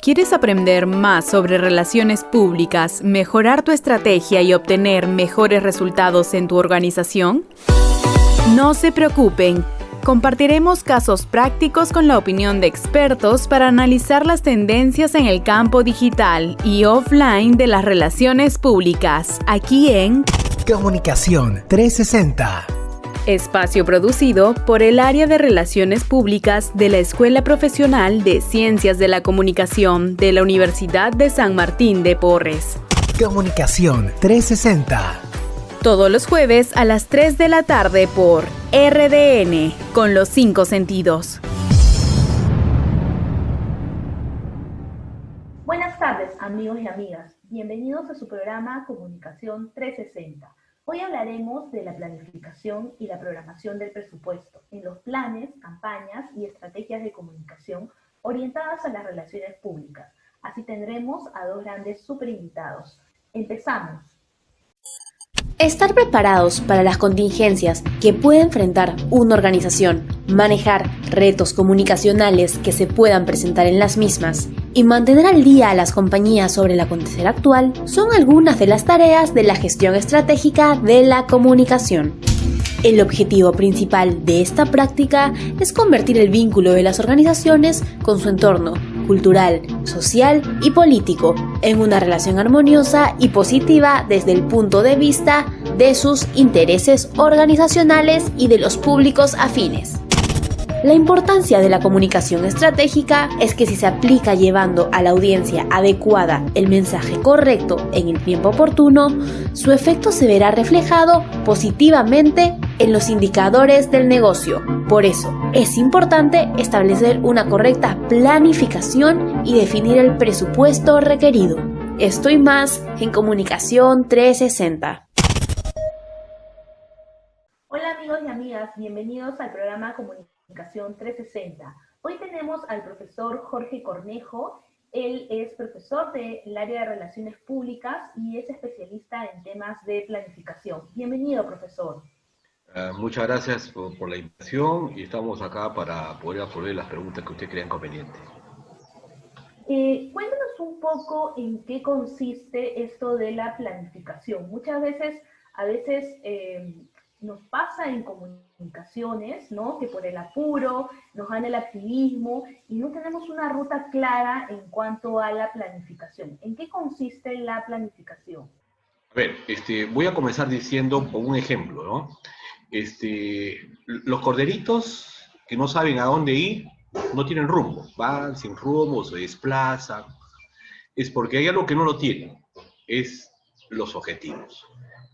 ¿Quieres aprender más sobre relaciones públicas, mejorar tu estrategia y obtener mejores resultados en tu organización? No se preocupen, compartiremos casos prácticos con la opinión de expertos para analizar las tendencias en el campo digital y offline de las relaciones públicas, aquí en Comunicación 360. Espacio producido por el Área de Relaciones Públicas de la Escuela Profesional de Ciencias de la Comunicación de la Universidad de San Martín de Porres. Comunicación 360. Todos los jueves a las 3 de la tarde por RDN, con los 5 sentidos. Buenas tardes, amigos y amigas. Bienvenidos a su programa Comunicación 360. Hoy hablaremos de la planificación y la programación del presupuesto en los planes, campañas y estrategias de comunicación orientadas a las relaciones públicas. Así tendremos a dos grandes superinvitados. Empezamos. Estar preparados para las contingencias que puede enfrentar una organización, manejar retos comunicacionales que se puedan presentar en las mismas y mantener al día a las compañías sobre el acontecer actual son algunas de las tareas de la gestión estratégica de la comunicación. El objetivo principal de esta práctica es convertir el vínculo de las organizaciones con su entorno cultural, social y político en una relación armoniosa y positiva desde el punto de vista de sus intereses organizacionales y de los públicos afines. La importancia de la comunicación estratégica es que si se aplica llevando a la audiencia adecuada el mensaje correcto en el tiempo oportuno, su efecto se verá reflejado positivamente en los indicadores del negocio. Por eso, es importante establecer una correcta planificación y definir el presupuesto requerido. Esto y más en Comunicación 360. Hola amigos y amigas, bienvenidos al programa Comunicación 360. Hoy tenemos al profesor Jorge Cornejo. Él es profesor del área de Relaciones Públicas y es especialista en temas de planificación. Bienvenido, profesor. Muchas gracias por la invitación y estamos acá para poder absorber las preguntas que usted crean convenientes. Cuéntanos un poco en qué consiste esto de la planificación. Muchas veces, nos pasa en comunicaciones, ¿no? Que por el apuro nos gana el activismo y no tenemos una ruta clara en cuanto a la planificación. ¿En qué consiste la planificación? A ver, voy a comenzar diciendo con un ejemplo, ¿no? Los corderitos que no saben a dónde ir, no tienen rumbo, van sin rumbo, se desplazan. Es porque hay algo que no lo tienen, es los objetivos.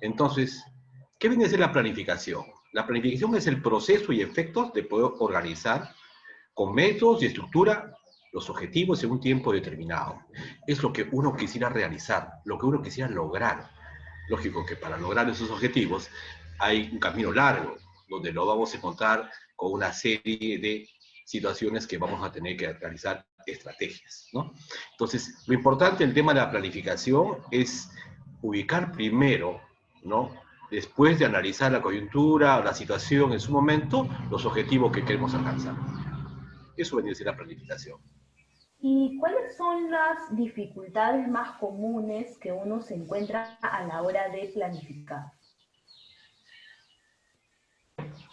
Entonces, ¿qué viene a ser la planificación? La planificación es el proceso y efectos de poder organizar con métodos y estructura los objetivos en un tiempo determinado. Es lo que uno quisiera realizar, lo que uno quisiera lograr. Lógico que para lograr esos objetivos hay un camino largo, donde lo vamos a encontrar con una serie de situaciones que vamos a tener que realizar estrategias, ¿no? Entonces, lo importante del tema de la planificación es ubicar primero, ¿no? Después de analizar la coyuntura o la situación en su momento, los objetivos que queremos alcanzar. Eso viene a ser la planificación. ¿Y cuáles son las dificultades más comunes que uno se encuentra a la hora de planificar?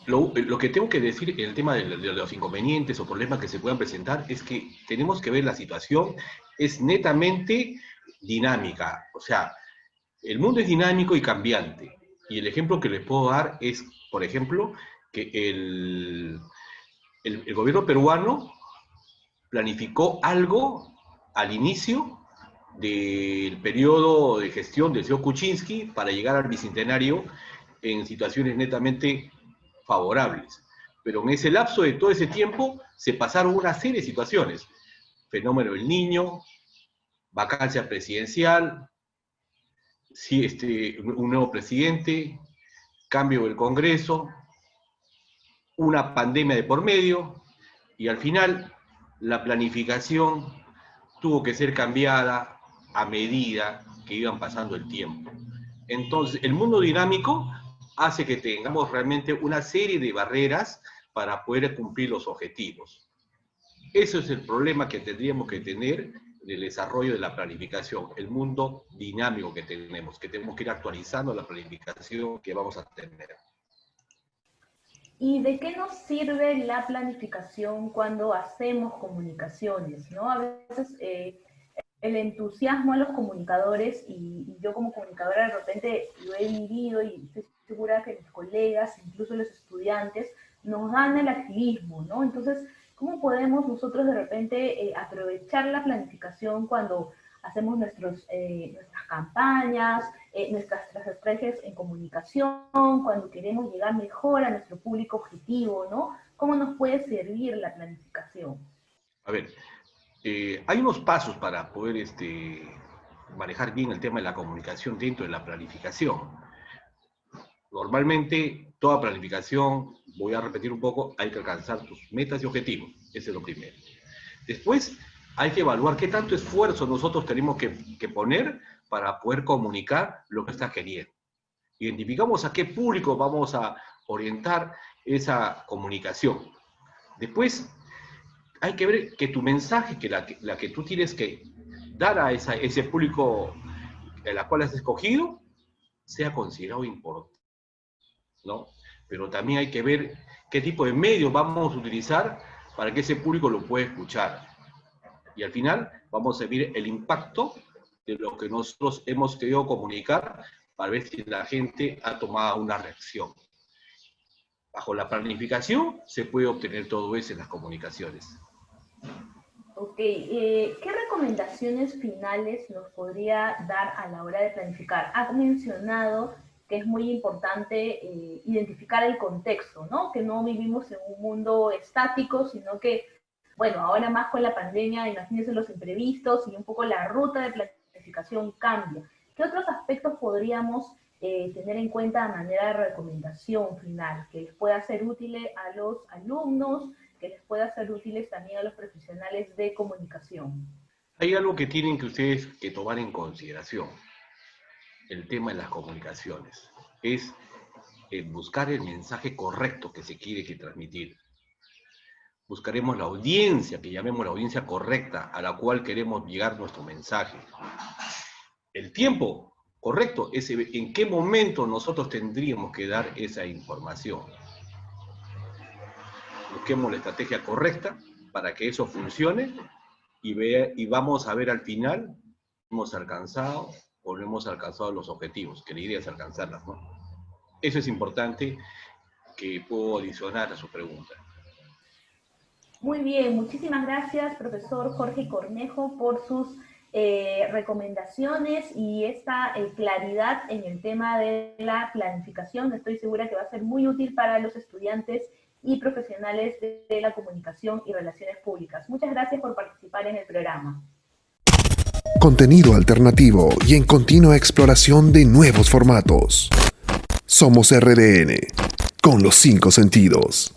Lo que tengo que decir en el tema de los inconvenientes o problemas que se puedan presentar es que tenemos que ver la situación es netamente dinámica. O sea, el mundo es dinámico y cambiante. Y el ejemplo que les puedo dar es, por ejemplo, que el gobierno peruano planificó algo al inicio del periodo de gestión del señor Kuczynski para llegar al bicentenario en situaciones netamente favorables. Pero en ese lapso de todo ese tiempo se pasaron una serie de situaciones. Fenómeno del Niño, vacancia presidencial, un nuevo presidente, cambio del Congreso, una pandemia de por medio, y al final la planificación tuvo que ser cambiada a medida que iban pasando el tiempo. Entonces, el mundo dinámico hace que tengamos realmente una serie de barreras para poder cumplir los objetivos. Eso es el problema que tendríamos que tener del desarrollo de la planificación, el mundo dinámico que tenemos que ir actualizando la planificación que vamos a tener. ¿Y de qué nos sirve la planificación cuando hacemos comunicaciones, ¿no? A veces el entusiasmo a los comunicadores, y yo como comunicadora de repente lo he vivido y estoy segura que mis colegas, incluso los estudiantes, nos dan el activismo, ¿no? Entonces, ¿cómo podemos nosotros de repente aprovechar la planificación cuando hacemos nuestras campañas, nuestras estrategias en comunicación, cuando queremos llegar mejor a nuestro público objetivo, ¿no? ¿Cómo nos puede servir la planificación? A ver, hay unos pasos para poder manejar bien el tema de la comunicación dentro de la planificación. Normalmente, toda planificación, voy a repetir un poco, hay que alcanzar tus metas y objetivos. Ese es lo primero. Después, hay que evaluar qué tanto esfuerzo nosotros tenemos que poner para poder comunicar lo que está queriendo. Identificamos a qué público vamos a orientar esa comunicación. Después, hay que ver que tu mensaje, que la que tú tienes que dar a ese público a la cual has escogido, sea considerado importante, ¿no? Pero también hay que ver qué tipo de medios vamos a utilizar para que ese público lo pueda escuchar. Y al final vamos a ver el impacto de lo que nosotros hemos querido comunicar para ver si la gente ha tomado una reacción. Bajo la planificación se puede obtener todo eso en las comunicaciones. Ok, ¿qué recomendaciones finales nos podría dar a la hora de planificar? Ha mencionado que es muy importante identificar el contexto, ¿no? Que no vivimos en un mundo estático, sino que, bueno, ahora más con la pandemia, imagínense los imprevistos y un poco la ruta de planificación cambia. ¿Qué otros aspectos podríamos tener en cuenta de manera de recomendación final que les pueda ser útil a los alumnos, que les pueda ser útiles también a los profesionales de comunicación? Hay algo que tienen que ustedes que tomar en consideración, el tema de las comunicaciones, es buscar el mensaje correcto que se quiere transmitir. Buscaremos la audiencia, que llamemos la audiencia correcta, a la cual queremos llegar nuestro mensaje. El tiempo correcto es en qué momento nosotros tendríamos que dar esa información. Busquemos la estrategia correcta para que eso funcione y vamos a ver al final hemos alcanzado o no hemos alcanzado los objetivos, que la idea es alcanzarlas, ¿no? Eso es importante que puedo adicionar a su pregunta. Muy bien, muchísimas gracias, profesor Jorge Cornejo, por sus recomendaciones y esta claridad en el tema de la planificación. Estoy segura que va a ser muy útil para los estudiantes y profesionales de la comunicación y relaciones públicas. Muchas gracias por participar en el programa. Contenido alternativo y en continua exploración de nuevos formatos. Somos RDN, con los 5 sentidos.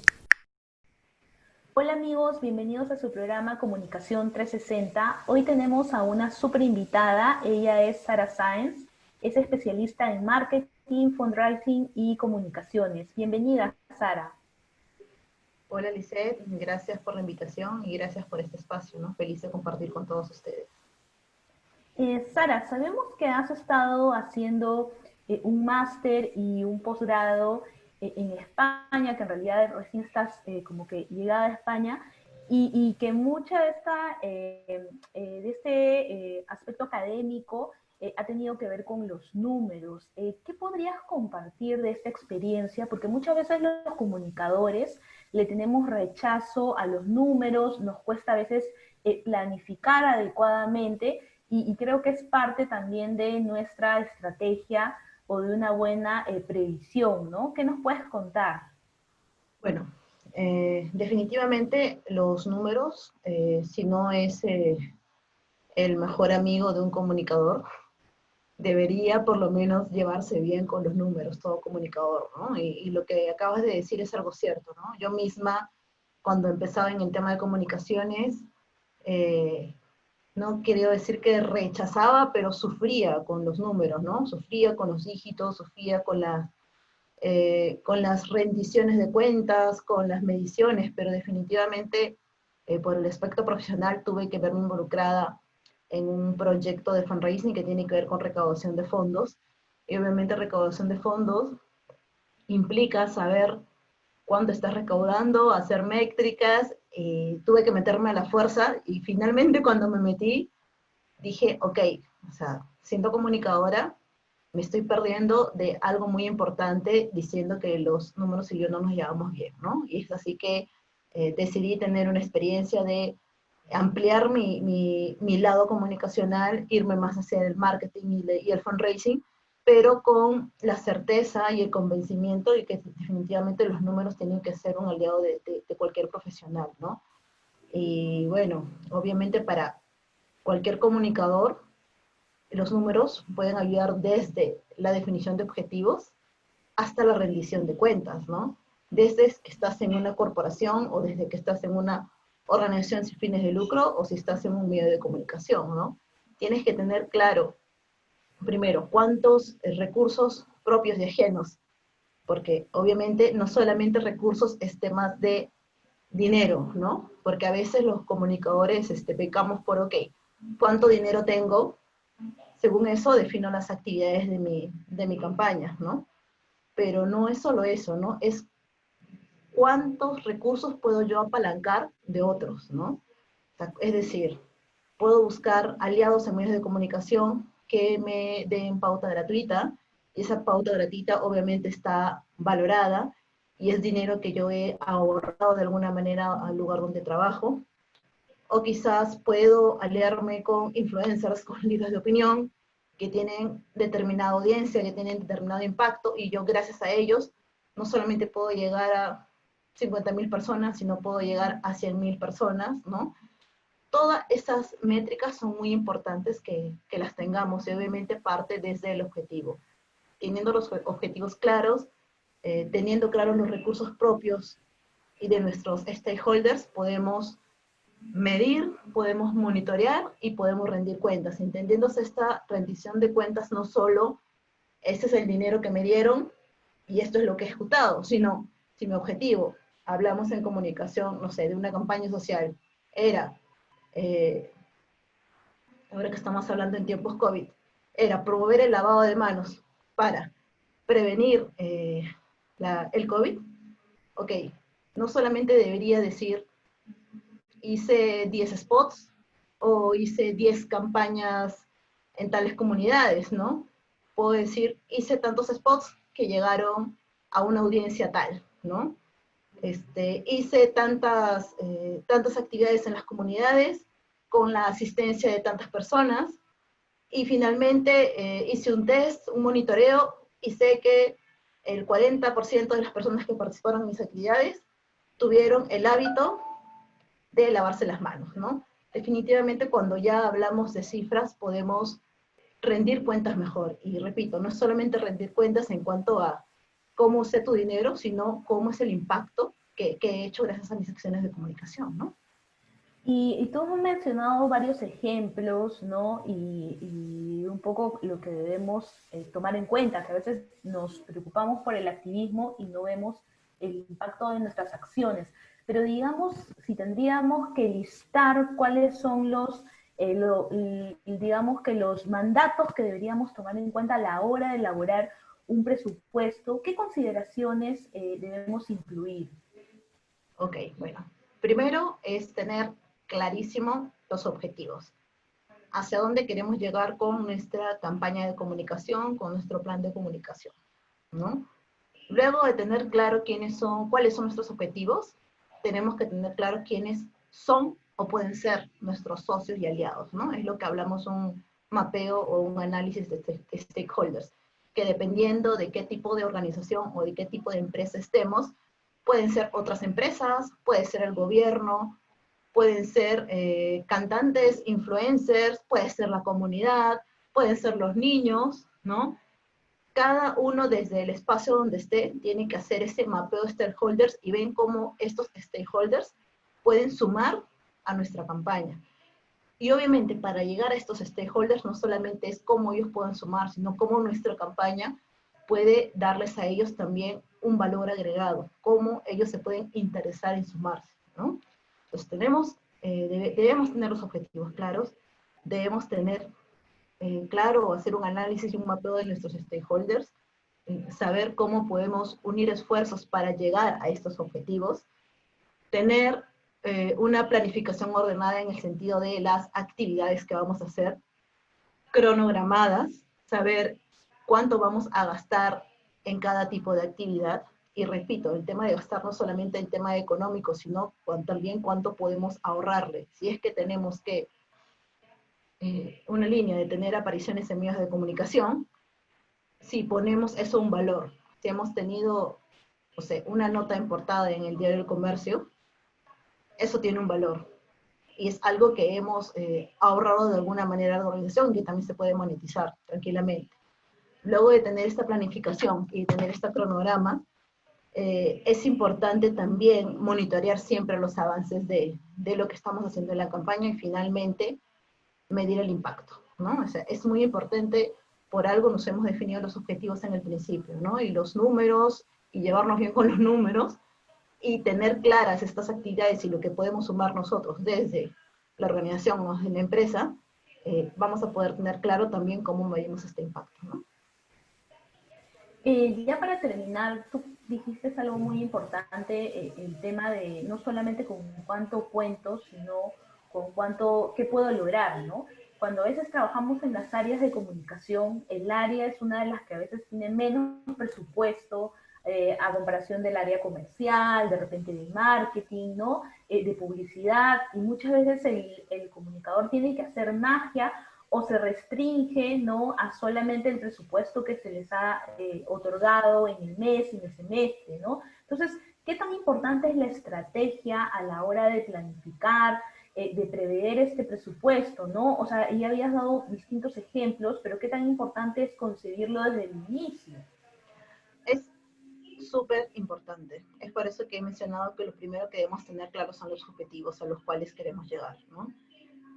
Hola amigos, bienvenidos a su programa Comunicación 360. Hoy tenemos a una súper invitada, ella es Sara Sáenz, es especialista en marketing, fundraising y comunicaciones. Bienvenida, Sara. Hola Lisette, gracias por la invitación y gracias por este espacio, ¿no? Feliz de compartir con todos ustedes. Sara, sabemos que has estado haciendo un máster y un posgrado en España, que en realidad recién estás como que llegada a España, y que mucha de este aspecto académico ha tenido que ver con los números. ¿Qué podrías compartir de esta experiencia? Porque muchas veces los comunicadores le tenemos rechazo a los números, nos cuesta a veces planificar adecuadamente, y creo que es parte también de nuestra estrategia o de una buena previsión, ¿no? ¿Qué nos puedes contar? Bueno, definitivamente los números, si no es el mejor amigo de un comunicador, debería por lo menos llevarse bien con los números, todo comunicador, ¿no? Y lo que acabas de decir es algo cierto, ¿no? Yo misma, cuando empezaba en el tema de comunicaciones, no quiero decir que rechazaba, pero sufría con los números, ¿no? Sufría con los dígitos, sufría con las rendiciones de cuentas, con las mediciones, pero definitivamente por el aspecto profesional tuve que verme involucrada en un proyecto de fundraising que tiene que ver con recaudación de fondos. Y obviamente recaudación de fondos implica saber cuánto estás recaudando, hacer métricas, tuve que meterme a la fuerza y finalmente cuando me metí dije, ok, o sea, siendo comunicadora, me estoy perdiendo de algo muy importante diciendo que los números y yo no nos llevamos bien, ¿no? Y es así que decidí tener una experiencia de ampliar mi lado comunicacional, irme más hacia el marketing y el fundraising, pero con la certeza y el convencimiento de que definitivamente los números tienen que ser un aliado de cualquier profesional, ¿no? Y bueno, obviamente para cualquier comunicador, los números pueden ayudar desde la definición de objetivos hasta la rendición de cuentas, ¿no? Desde que estás en una corporación o desde que estás en una organización sin fines de lucro o si estás en un medio de comunicación, ¿no? Tienes que tener claro, primero, cuántos recursos propios y ajenos, porque obviamente no solamente recursos es temas de dinero, ¿no? Porque a veces los comunicadores pecamos por, ok, ¿cuánto dinero tengo? Según eso defino las actividades de mi campaña, ¿no? Pero no es solo eso, ¿no? Es cuántos recursos puedo yo apalancar de otros, ¿no? O sea, es decir, puedo buscar aliados en medios de comunicación que me den pauta gratuita, y esa pauta gratuita obviamente está valorada, y es dinero que yo he ahorrado de alguna manera al lugar donde trabajo. O quizás puedo aliarme con influencers, con líderes de opinión, que tienen determinada audiencia, que tienen determinado impacto, y yo gracias a ellos no solamente puedo llegar a 50.000 personas, sino puedo llegar a 100.000 personas, ¿no? Todas esas métricas son muy importantes que las tengamos, y obviamente parte desde el objetivo. Teniendo los objetivos claros, teniendo claros los recursos propios y de nuestros stakeholders, podemos medir, podemos monitorear y podemos rendir cuentas. Entendiéndose esta rendición de cuentas, no solo este es el dinero que me dieron y esto es lo que he ejecutado, sino si mi objetivo, hablamos en comunicación, no sé, de una campaña social, era, ahora que estamos hablando en tiempos COVID, era promover el lavado de manos para prevenir el COVID, ok, no solamente debería decir hice 10 spots o hice 10 campañas en tales comunidades, ¿no? Puedo decir, hice tantos spots que llegaron a una audiencia tal, ¿no? Hice tantas actividades en las comunidades con la asistencia de tantas personas, y finalmente hice un test, un monitoreo, y sé que el 40% de las personas que participaron en mis actividades tuvieron el hábito de lavarse las manos, ¿no? Definitivamente cuando ya hablamos de cifras podemos rendir cuentas mejor. Y repito, no es solamente rendir cuentas en cuanto a cómo usé tu dinero, sino cómo es el impacto que he hecho gracias a mis acciones de comunicación, ¿no? Y tú has mencionado varios ejemplos, ¿no? Y un poco lo que debemos tomar en cuenta, que a veces nos preocupamos por el activismo y no vemos el impacto de nuestras acciones. Pero digamos, si tendríamos que listar cuáles son digamos que los mandatos que deberíamos tomar en cuenta a la hora de elaborar un presupuesto, ¿qué consideraciones debemos incluir? Ok, bueno. Primero es tener clarísimo los objetivos. Hacia dónde queremos llegar con nuestra campaña de comunicación, con nuestro plan de comunicación, ¿no? Luego de tener claro cuáles son nuestros objetivos, tenemos que tener claro quiénes son o pueden ser nuestros socios y aliados, ¿no? Es lo que hablamos, un mapeo o un análisis de stakeholders, que dependiendo de qué tipo de organización o de qué tipo de empresa estemos, pueden ser otras empresas, puede ser el gobierno, pueden ser cantantes, influencers, puede ser la comunidad, pueden ser los niños, ¿no? Cada uno desde el espacio donde esté tiene que hacer ese mapeo de stakeholders y ven cómo estos stakeholders pueden sumar a nuestra campaña. Y obviamente para llegar a estos stakeholders no solamente es cómo ellos pueden sumar, sino cómo nuestra campaña puede darles a ellos también un valor agregado, cómo ellos se pueden interesar en sumarse, ¿no? Entonces debemos tener los objetivos claros, debemos tener claro, hacer un análisis y un mapeo de nuestros stakeholders, saber cómo podemos unir esfuerzos para llegar a estos objetivos, tener una planificación ordenada en el sentido de las actividades que vamos a hacer, cronogramadas, saber cuánto vamos a gastar en cada tipo de actividad. Y repito, el tema de gastar no solamente el tema económico, sino también cuánto podemos ahorrarle. Si es que tenemos que una línea de tener apariciones en medios de comunicación, si ponemos eso un valor, si hemos tenido, o sea, una nota en portada en el Diario del Comercio, eso tiene un valor. Y es algo que hemos ahorrado de alguna manera a la organización, que también se puede monetizar tranquilamente. Luego de tener esta planificación y tener este cronograma, es importante también monitorear siempre los avances de lo que estamos haciendo en la campaña y finalmente medir el impacto, ¿no? O sea, es muy importante, por algo nos hemos definido los objetivos en el principio, ¿no? Y los números, y llevarnos bien con los números, y tener claras estas actividades y lo que podemos sumar nosotros desde la organización o desde la empresa, vamos a poder tener claro también cómo medimos este impacto, ¿no? Ya para terminar, tú dijiste algo muy importante, el tema de no solamente con cuánto cuento, sino con cuánto, qué puedo lograr, ¿no? Cuando a veces trabajamos en las áreas de comunicación, el área es una de las que a veces tiene menos presupuesto a comparación del área comercial, de repente de marketing, ¿no? De publicidad, y muchas veces el comunicador tiene que hacer magia o se restringe, ¿no?, a solamente el presupuesto que se les ha otorgado en el mes, en el semestre, ¿no? Entonces, ¿qué tan importante es la estrategia a la hora de planificar, de prever este presupuesto, ¿no? O sea, ya habías dado distintos ejemplos, pero ¿qué tan importante es concebirlo desde el inicio? Es súper importante. Es por eso que he mencionado que lo primero que debemos tener claro son los objetivos a los cuales queremos llegar, ¿no?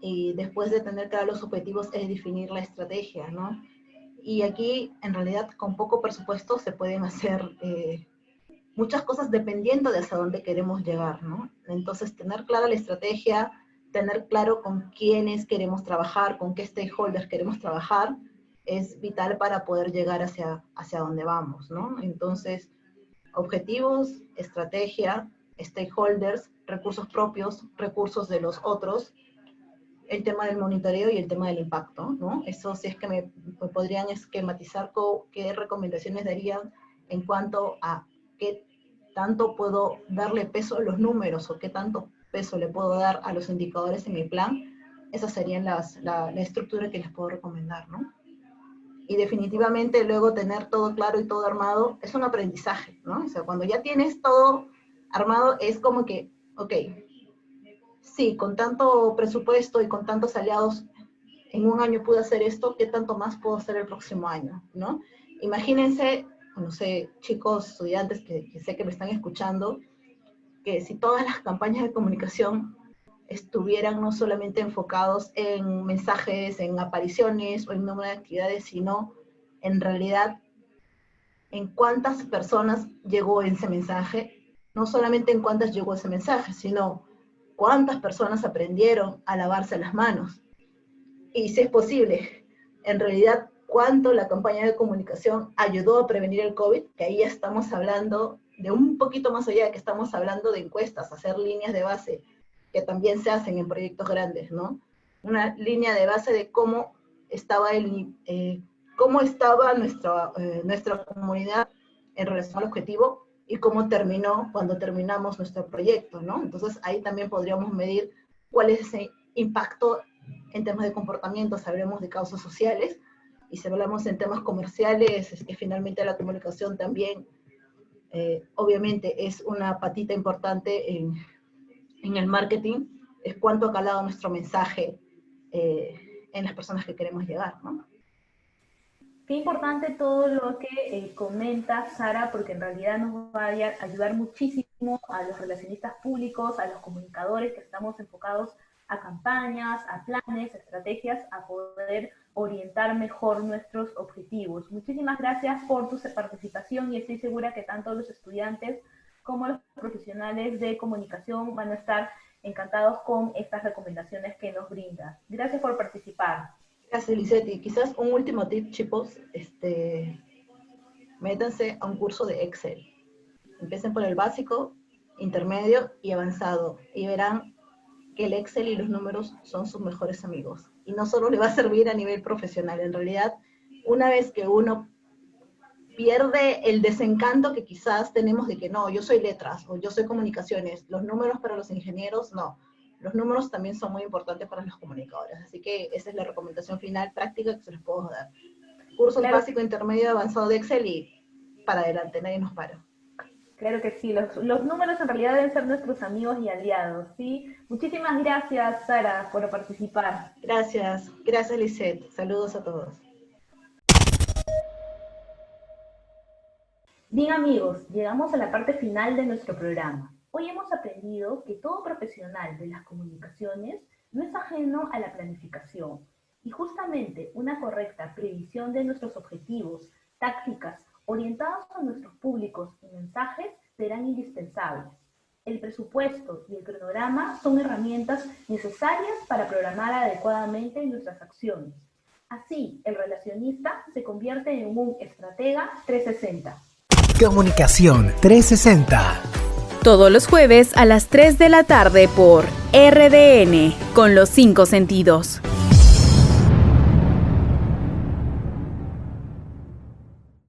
Y después de tener claros los objetivos es definir la estrategia, ¿no? Y aquí, en realidad, con poco presupuesto se pueden hacer muchas cosas dependiendo de hacia dónde queremos llegar, ¿no? Entonces, tener clara la estrategia, tener claro con quiénes queremos trabajar, con qué stakeholders queremos trabajar, es vital para poder llegar hacia dónde vamos, ¿no? Entonces, objetivos, estrategia, stakeholders, recursos propios, recursos de los otros, el tema del monitoreo y el tema del impacto, ¿no? Eso si es que me podrían esquematizar qué recomendaciones darían en cuanto a qué tanto puedo darle peso a los números o qué tanto peso le puedo dar a los indicadores en mi plan, esas serían la estructura que les puedo recomendar, ¿no? Y definitivamente luego tener todo claro y todo armado es un aprendizaje, ¿no? O sea, cuando ya tienes todo armado es como que, ok, sí, con tanto presupuesto y con tantos aliados, en un año pude hacer esto, ¿qué tanto más puedo hacer el próximo año? ¿No? Imagínense, no sé, chicos, estudiantes que sé que me están escuchando, que si todas las campañas de comunicación estuvieran no solamente enfocados en mensajes, en apariciones o en número de actividades, sino en realidad en cuántas personas llegó ese mensaje, no solamente en cuántas llegó ese mensaje, sino cuántas personas aprendieron a lavarse las manos. Y si es posible, en realidad, cuánto la campaña de comunicación ayudó a prevenir el COVID, que ahí ya estamos hablando de un poquito más allá, que estamos hablando de encuestas, hacer líneas de base, que también se hacen en proyectos grandes, ¿no? Una línea de base de cómo estaba, nuestra comunidad en relación al objetivo y cómo terminó cuando terminamos nuestro proyecto, ¿no? Entonces ahí también podríamos medir cuál es ese impacto en temas de comportamiento, sabremos de causas sociales, y si hablamos en temas comerciales, es que finalmente la comunicación también, obviamente, es una patita importante en el marketing, es cuánto ha calado nuestro mensaje en las personas que queremos llegar, ¿no? Qué importante todo lo que comenta Sara, porque en realidad nos va a ayudar muchísimo a los relacionistas públicos, a los comunicadores que estamos enfocados a campañas, a planes, a estrategias, a poder orientar mejor nuestros objetivos. Muchísimas gracias por tu participación y estoy segura que tanto los estudiantes como los profesionales de comunicación van a estar Encantados con estas recomendaciones que nos brindas. Gracias por participar. Gracias, Lisette. Y quizás un último tip, chicos, métanse a un curso de Excel. Empiecen por el básico, intermedio y avanzado, y verán que el Excel y los números son sus mejores amigos. Y no solo le va a servir a nivel profesional, en realidad, una vez que uno pierde el desencanto que quizás tenemos de que no, yo soy letras o yo soy comunicaciones, los números para los ingenieros, no. Los números también son muy importantes para los comunicadores, así que esa es la recomendación final práctica que se les puedo dar. Curso básico, intermedio, avanzado de Excel y para adelante, nadie nos para. Claro que sí, los números en realidad deben ser nuestros amigos y aliados, ¿sí? Muchísimas gracias, Sara, por participar. Gracias, Lisette. Saludos a todos. Bien amigos, llegamos a la parte final de nuestro programa. Hoy hemos aprendido que todo profesional de las comunicaciones no es ajeno a la planificación y justamente una correcta previsión de nuestros objetivos, tácticas, orientados a nuestros públicos y mensajes serán indispensables. El presupuesto y el cronograma son herramientas necesarias para programar adecuadamente nuestras acciones. Así, el relacionista se convierte en un estratega 360. Comunicación 360. Todos los jueves a las 3 de la tarde por RDN, con los 5 sentidos.